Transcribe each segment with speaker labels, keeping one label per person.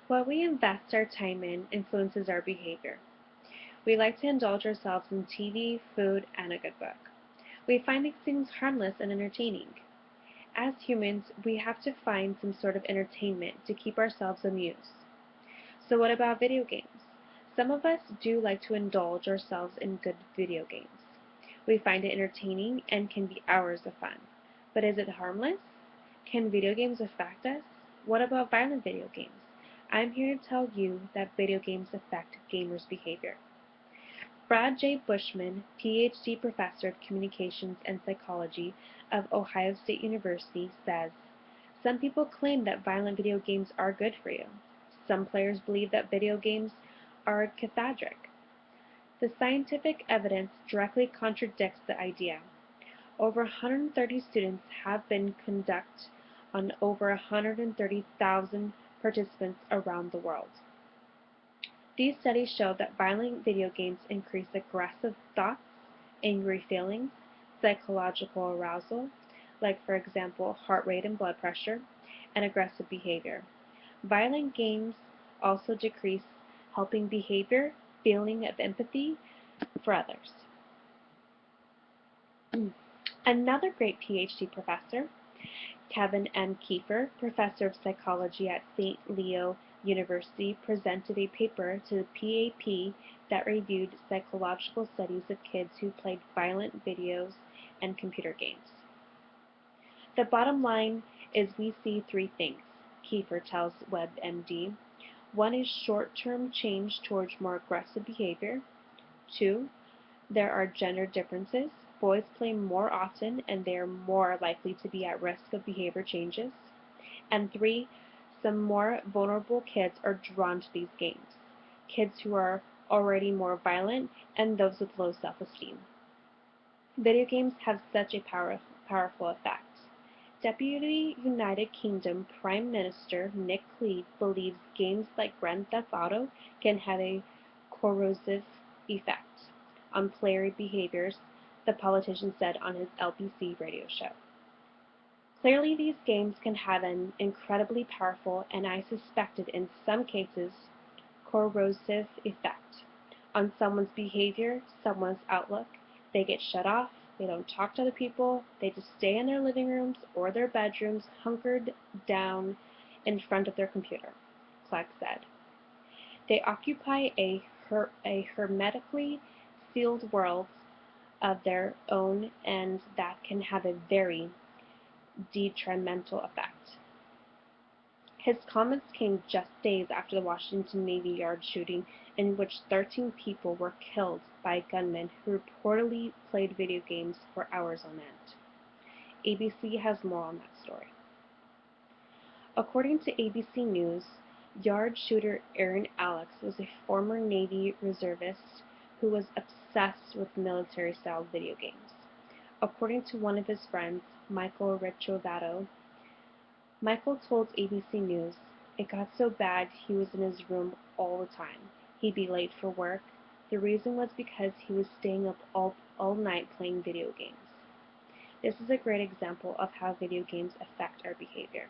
Speaker 1: What we invest our time in influences our behavior. We like to indulge ourselves in TV, food, and a good book. We find these things harmless and entertaining. As humans, we have to find some sort of entertainment to keep ourselves amused. So what about video games? Some of us do like to indulge ourselves in good video games. We find it entertaining and can be hours of fun. But is it harmless? Can video games affect us? What about violent video games? I'm here to tell you that video games affect gamers' behavior. Brad J. Bushman, PhD professor of communications and psychology of Ohio State University, says, some people claim that violent video games are good for you. Some players believe that video games are cathartic. The scientific evidence directly contradicts the idea. Over 130 students have been conducted on over 130,000 participants around the world. These studies show that violent video games increase aggressive thoughts, angry feelings, psychological arousal, like for example heart rate and blood pressure, and aggressive behavior. Violent games also decrease helping behavior, feeling of empathy for others. Another great PhD professor, Kevin M. Kiefer, professor of psychology at St. Leo University, presented a paper to the PAP that reviewed psychological studies of kids who played violent videos and computer games. The bottom line is we see three things, Kiefer tells WebMD. One is short-term change towards more aggressive behavior. 2, there are gender differences. Boys play more often and they are more likely to be at risk of behavior changes. And 3, some more vulnerable kids are drawn to these games. Kids who are already more violent and those with low self-esteem. Video games have such a powerful effect. Deputy United Kingdom Prime Minister Nick Clegg believes games like Grand Theft Auto can have a corrosive effect on player behaviors, the politician said on his LBC radio show. Clearly, these games can have an incredibly powerful and I suspected in some cases corrosive effect on someone's behavior, someone's outlook. They get shut off, they don't talk to other people, they just stay in their living rooms or their bedrooms hunkered down in front of their computer, Clegg said. They occupy a hermetically sealed world of their own and that can have a very detrimental effect. His comments came just days after the Washington Navy Yard shooting in which 13 people were killed by gunmen who reportedly played video games for hours on end. ABC has more on that story. According to ABC News, Yard shooter Aaron Alex was a former Navy reservist who was obsessed with military-style video games. According to one of his friends, Michael Ricciovato, Michael told ABC News, it got so bad he was in his room all the time. He'd be late for work. The reason was because he was staying up all night playing video games. This is a great example of how video games affect our behavior.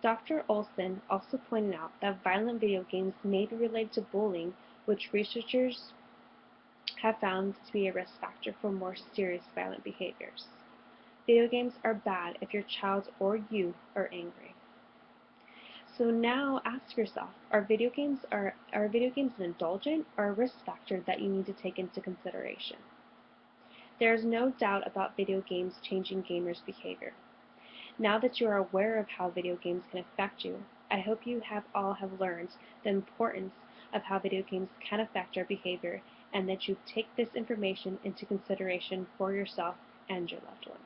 Speaker 1: Dr. Olson also pointed out that violent video games may be related to bullying, which researchers have found to be a risk factor for more serious violent behaviors. Video games are bad if your child or you are angry. So now ask yourself, are video games an indulgent or a risk factor that you need to take into consideration? There is no doubt about video games changing gamers' behavior. Now that you are aware of how video games can affect you, I hope you all have learned the importance of how video games can affect our behavior and that you take this information into consideration for yourself and your loved ones.